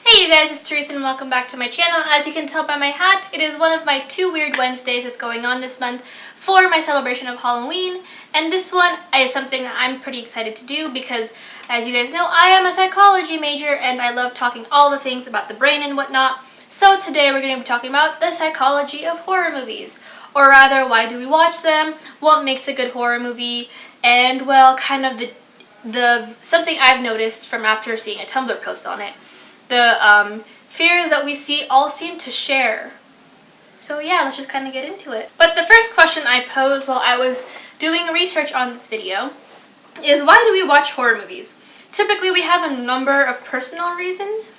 Hey you guys, it's Teresa and welcome back to my channel. As you can tell by my hat, it is one of my 2 Weird Wednesdays that's going on this month for my celebration of Halloween. And this one is something that I'm pretty excited to do because, as you guys know, I am a psychology major and I love talking all the things about the brain and whatnot. So today we're going to be talking about the psychology of horror movies. Or rather, why do we watch them, what makes a good horror movie, and well, kind of the something I've noticed from after seeing a Tumblr post on it. The fears that we all seem to share. So yeah, let's just kind of get into it. But the first question I posed while I was doing research on this video is, why do we watch horror movies? Typically we have a number of personal reasons,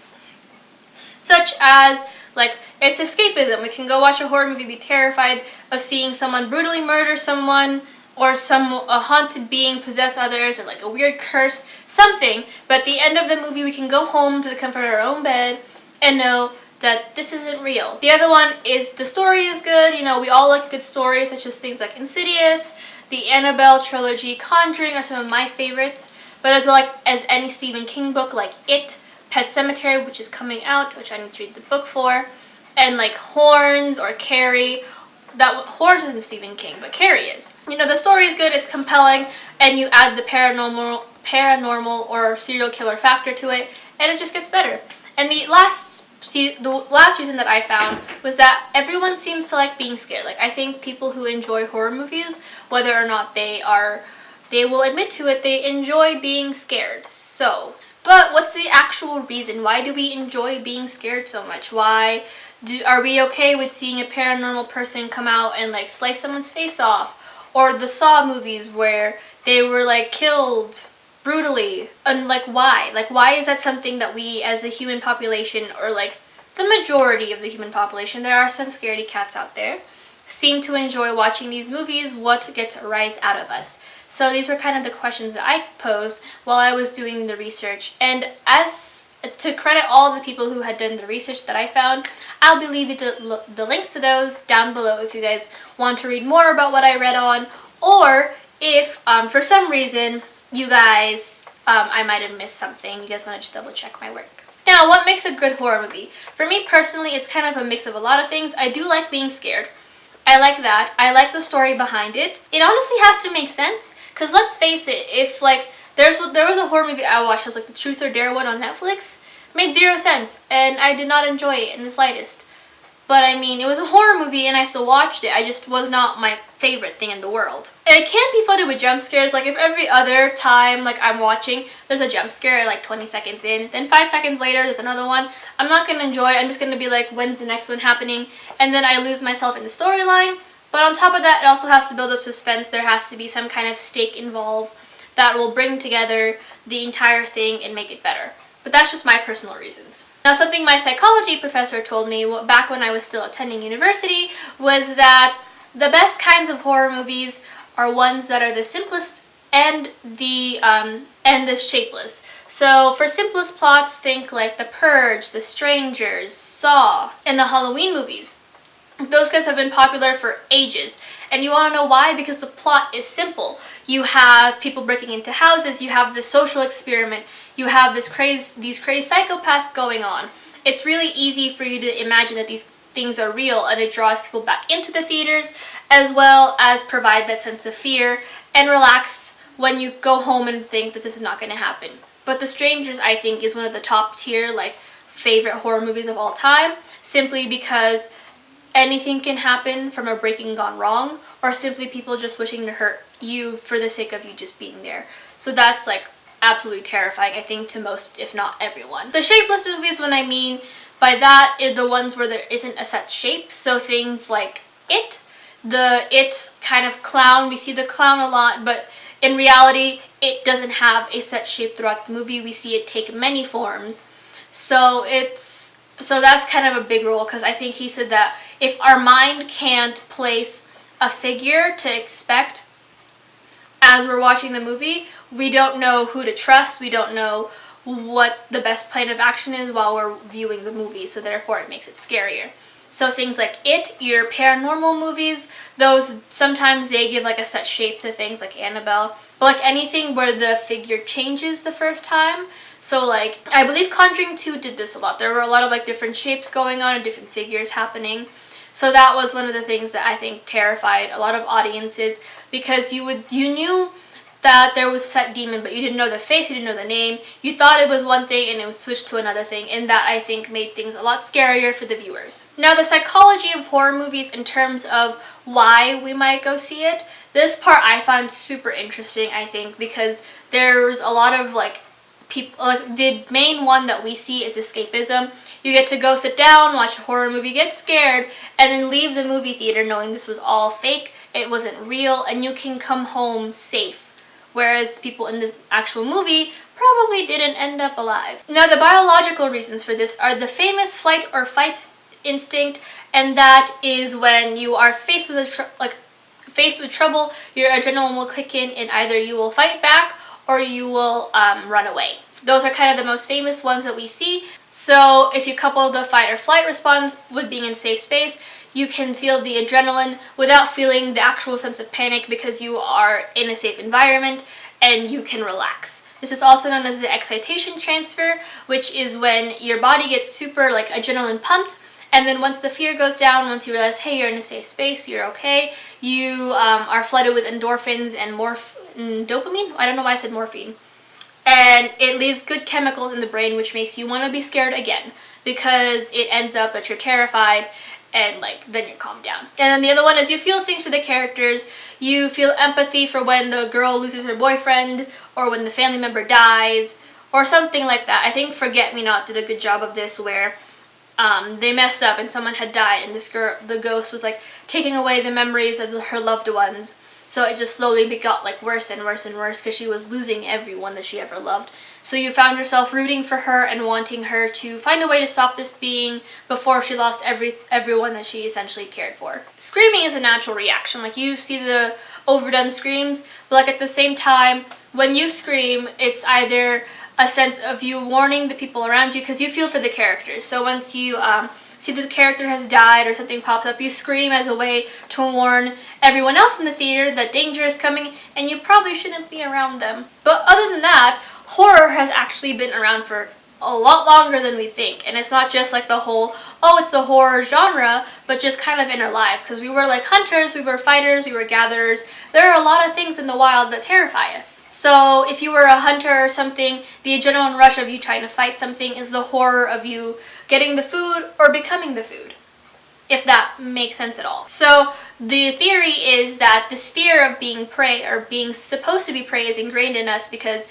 such as it's escapism. We can go watch a horror movie, be terrified of seeing someone brutally murder someone, or a haunted being possess others, or like a weird curse, something. But at the end of the movie, we can go home to the comfort of our own bed and know that this isn't real. The other one is the story is good. You know, we all like a good story, such as things like Insidious, the Annabelle trilogy, Conjuring are some of my favorites. But as well as any Stephen King book like It, Pet Sematary, which is coming out, which I need to read the book for, and like Horns or Carrie. Horrors isn't Stephen King, but Carrie is. You know, the story is good, it's compelling, and you add the paranormal or serial killer factor to it, and it just gets better. And the last reason that I found was that everyone seems to like being scared. Like, I think people who enjoy horror movies, whether or not they will admit to it, they enjoy being scared. So, but what's the actual reason? Why do we enjoy being scared so much? Are we okay with seeing a paranormal person come out and like slice someone's face off? Or the Saw movies where they were like killed brutally? And like why? Like, why is that something that we as the human population, or like the majority of the human population, there are some scaredy cats out there, seem to enjoy watching these movies? What gets a rise out of us? So these were kind of the questions that I posed while I was doing the research. And to credit all the people who had done the research that I found, I'll be leaving the links to those down below if you guys want to read more about what I read on, or if for some reason you guys, I might have missed something, you guys want to just double check my work. Now, what makes a good horror movie? For me personally, it's kind of a mix of a lot of things. I do like being scared. I like that. I like the story behind it. It honestly has to make sense, because let's face it, if like there was a horror movie I watched, it was like the Truth or Dare one on Netflix, made 0 sense, and I did not enjoy it in the slightest. But I mean, it was a horror movie and I still watched it. I just was not my favorite thing in the world. It can't be flooded with jump scares. Like, if every other time like I'm watching, there's a jump scare like 20 seconds in, then 5 seconds later there's another one, I'm not going to enjoy it. I'm just going to be like, when's the next one happening? And then I lose myself in the storyline. But on top of that, it also has to build up suspense. There has to be some kind of stake involved that will bring together the entire thing and make it better. But that's just my personal reasons. Now, something my psychology professor told me back when I was still attending university was that the best kinds of horror movies are ones that are the simplest and the shapeless. So for simplest plots, think like The Purge, The Strangers, Saw, and the Halloween movies. Those guys have been popular for ages. And you want to know why? Because the plot is simple. You have people breaking into houses, you have the social experiment, you have these crazy psychopaths going on. It's really easy for you to imagine that these things are real, and it draws people back into the theaters, as well as provide that sense of fear and relax when you go home and think that this is not going to happen. But The Strangers, I think, is one of the top tier favorite horror movies of all time, simply because anything can happen, from a breaking gone wrong, or simply people just wishing to hurt you for the sake of you just being there. So that's like absolutely terrifying, I think, to most, if not everyone. The shapeless movies, what I mean by that, are the ones where there isn't a set shape. So things like the It kind of clown, we see the clown a lot, but in reality it doesn't have a set shape throughout the movie. We see it take many forms. So that's kind of a big role, because I think he said that if our mind can't place a figure to expect as we're watching the movie, we don't know who to trust, we don't know what the best plan of action is while we're viewing the movie, so therefore it makes it scarier. So things like It, your paranormal movies, those sometimes they give like a set shape to things like Annabelle, but like anything where the figure changes the first time, So like, I believe Conjuring 2 did this a lot. There were a lot of like different shapes going on and different figures happening. So that was one of the things that I think terrified a lot of audiences, because you knew that there was a set demon, but you didn't know the face, you didn't know the name. You thought it was one thing and it would switch to another thing, and that I think made things a lot scarier for the viewers. Now, the psychology of horror movies in terms of why we might go see it, this part I found super interesting, I think, because there's a lot of like people, like the main one that we see is escapism. You get to go sit down, watch a horror movie, get scared, and then leave the movie theater knowing this was all fake, it wasn't real, and you can come home safe. Whereas people in the actual movie probably didn't end up alive. Now, the biological reasons for this are the famous flight or fight instinct, and that is when you are faced with trouble, your adrenaline will kick in, and either you will fight back or you will run away. Those are kind of the most famous ones that we see. So if you couple the fight or flight response with being in safe space, you can feel the adrenaline without feeling the actual sense of panic, because you are in a safe environment and you can relax. This is also known as the excitation transfer, which is when your body gets super like adrenaline pumped, and then once the fear goes down, once you realize, hey, you're in a safe space, you're okay, you are flooded with endorphins and dopamine? I don't know why I said morphine. And it leaves good chemicals in the brain, which makes you want to be scared again, because it ends up that you're terrified, and like then you're calmed down. And then the other one is you feel things for the characters. You feel empathy for when the girl loses her boyfriend, or when the family member dies, or something like that. I think Forget Me Not did a good job of this, where they messed up and someone had died, and this girl, the ghost, was like taking away the memories of her loved ones. So it just slowly got like worse and worse and worse, because she was losing everyone that she ever loved. So you found yourself rooting for her and wanting her to find a way to stop this being before she lost everyone that she essentially cared for. Screaming is a natural reaction. Like, you see the overdone screams, but like at the same time, when you scream, it's either a sense of you warning the people around you, because you feel for the characters. So once you see that the character has died or something pops up, you scream as a way to warn everyone else in the theater that danger is coming and you probably shouldn't be around them. But other than that, horror has actually been around for a lot longer than we think. And it's not just like the whole, oh, it's the horror genre, but just kind of in our lives. Because we were like hunters, we were fighters, we were gatherers. There are a lot of things in the wild that terrify us. So if you were a hunter or something, the adrenaline rush of you trying to fight something is the horror of you getting the food or becoming the food, if that makes sense at all. So the theory is that this fear of being prey, or being supposed to be prey, is ingrained in us because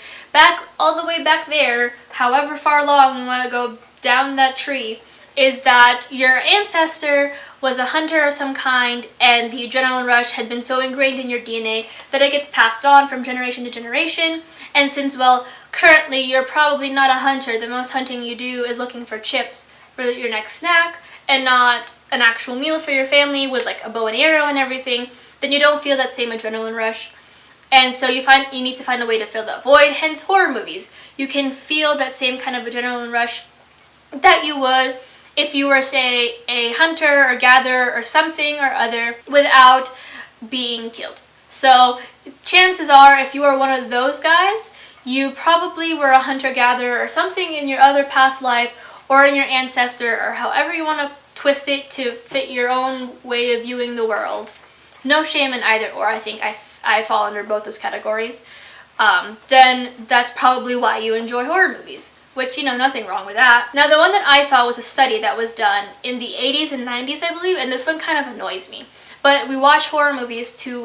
all the way back there, however far long you want to go down that tree, is that your ancestor was a hunter of some kind, and the adrenaline rush had been so ingrained in your DNA that it gets passed on from generation to generation. And since, well, currently you're probably not a hunter, the most hunting you do is looking for chips for your next snack, and not an actual meal for your family with like a bow and arrow and everything, then you don't feel that same adrenaline rush. And so you need to find a way to fill that void, hence horror movies. You can feel that same kind of adrenaline rush that you would if you were, say, a hunter or gatherer or something or other without being killed. So chances are, if you are one of those guys, you probably were a hunter-gatherer or something in your other past life, or in your ancestor, or however you want to twist it to fit your own way of viewing the world. No shame in either or. I think I fall under both those categories. Then that's probably why you enjoy horror movies, which, nothing wrong with that. Now, the one that I saw was a study that was done in the 80s and 90s, I believe, and this one kind of annoys me. But we watch horror movies to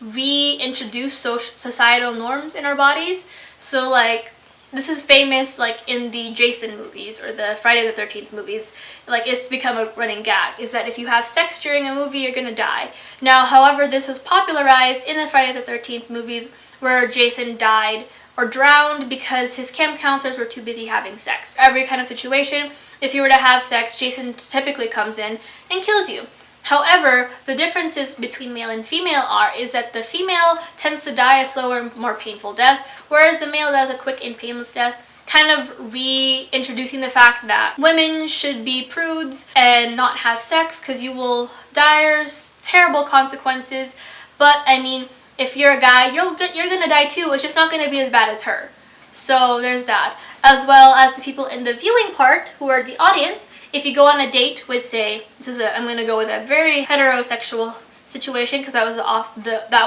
reintroduce societal norms in our bodies. So, like, this is famous, like, in the Jason movies or the Friday the 13th movies. Like, it's become a running gag, is that if you have sex during a movie, you're gonna die. Now, however, this was popularized in the Friday the 13th movies, where Jason died or drowned because his camp counselors were too busy having sex. Every kind of situation, if you were to have sex, Jason typically comes in and kills you. However, the differences between male and female is that the female tends to die a slower, more painful death, whereas the male does a quick and painless death, kind of reintroducing the fact that women should be prudes and not have sex because you will die terrible consequences. But I mean, if you're a guy, you're gonna die too. It's just not gonna be as bad as her. So there's that. As well as the people in the viewing part, who are the audience. If you go on a date with, say, I'm going to go with a very heterosexual situation because that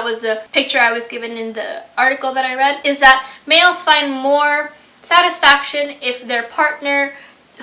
was the picture I was given in the article that I read, is that males find more satisfaction if their partner,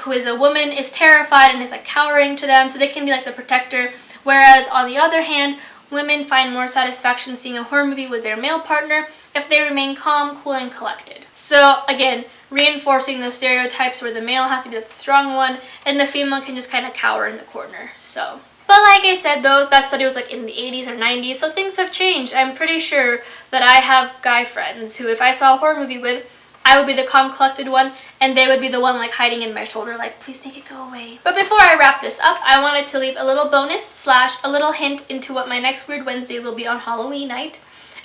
who is a woman, is terrified and is like cowering to them, so they can be like the protector. Whereas on the other hand, women find more satisfaction seeing a horror movie with their male partner if they remain calm, cool, and collected. So again, reinforcing those stereotypes where the male has to be the strong one and the female can just kind of cower in the corner. So, but like I said though, that study was like in the 80s or 90s, so things have changed. I'm pretty sure that I have guy friends who, if I saw a horror movie with, I would be the calm, collected one, and they would be the one like hiding in my shoulder like, please make it go away. But before I wrap this up, I wanted to leave a little bonus / a little hint into what my next Weird Wednesday will be on Halloween night.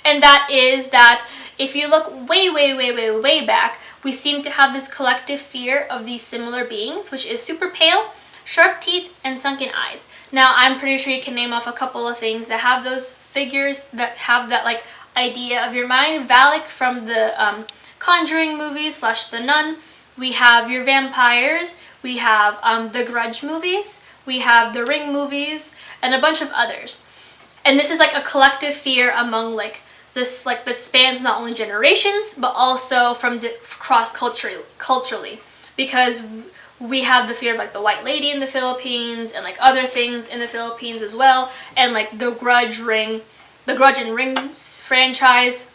And that is that if you look way back, we seem to have this collective fear of these similar beings, which is super pale, sharp teeth, and sunken eyes. Now, I'm pretty sure you can name off a couple of things that have those figures, that have that like idea of your mind. Valak from the Conjuring movies / The Nun. We have your vampires. We have the Grudge movies. We have the Ring movies, and a bunch of others. And this is like a collective fear among like this, like that spans not only generations but also from cross culturally, because we have the fear of like the White Lady in the Philippines and like other things in the Philippines as well, and like the Grudge and Rings franchise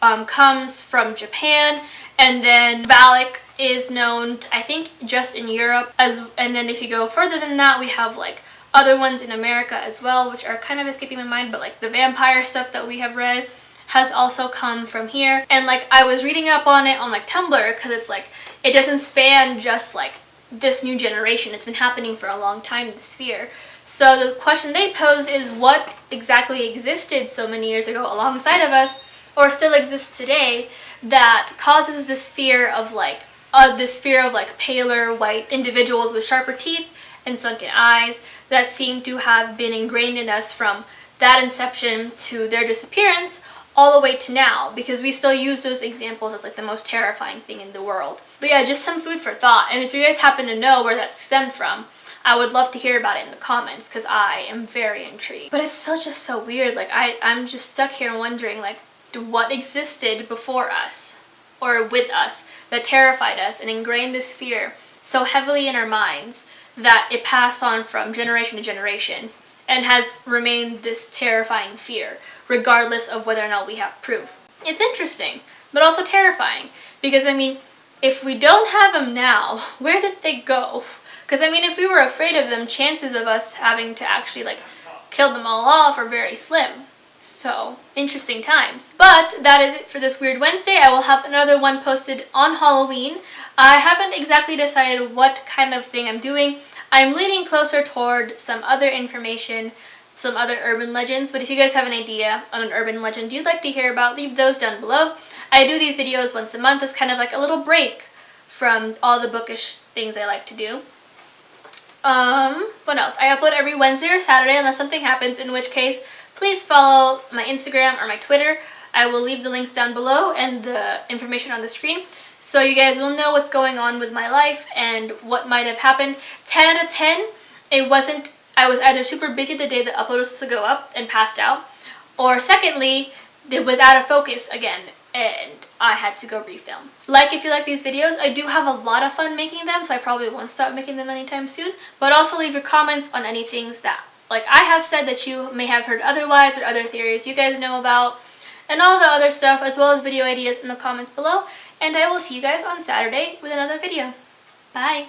comes from Japan, and then Valak is known, I think, just in Europe, and then if you go further than that, we have like other ones in America as well, which are kind of escaping my mind, but like the vampire stuff that we have read has also come from here. And like I was reading up on it on like Tumblr, because it's like it doesn't span just like this new generation, it's been happening for a long time, this fear. So the question they pose is, what exactly existed so many years ago alongside of us, or still exists today, that causes this fear of like paler white individuals with sharper teeth and sunken eyes that seem to have been ingrained in us from that inception to their disappearance all the way to now, because we still use those examples as like the most terrifying thing in the world. But yeah, just some food for thought, and if you guys happen to know where that stemmed from, I would love to hear about it in the comments, because I am very intrigued. But it's still just so weird, like I'm just stuck here wondering like, what existed before us or with us that terrified us and ingrained this fear so heavily in our minds that it passed on from generation to generation and has remained this terrifying fear regardless of whether or not we have proof. It's interesting, but also terrifying, because I mean, if we don't have them now, where did they go? Because I mean, if we were afraid of them, chances of us having to actually like kill them all off are very slim. So, interesting times. But that is it for this Weird Wednesday. I will have another one posted on Halloween. I haven't exactly decided what kind of thing I'm doing. I'm leaning closer toward some other information, some other urban legends, but if you guys have an idea on an urban legend you'd like to hear about, leave those down below. I do these videos once a month as kind of like a little break from all the bookish things I like to do. What else? I upload every Wednesday or Saturday unless something happens, in which case please follow my Instagram or my Twitter. I will leave the links down below and the information on the screen, so you guys will know what's going on with my life and what might have happened. 10 out of 10, I was either super busy the day the upload was supposed to go up and passed out, or secondly, it was out of focus again and I had to go refilm. Like, if you like these videos, I do have a lot of fun making them, so I probably won't stop making them anytime soon, but also leave your comments on any things that like I have said that you may have heard otherwise, or other theories you guys know about, and all the other stuff, as well as video ideas in the comments below. And I will see you guys on Saturday with another video. Bye!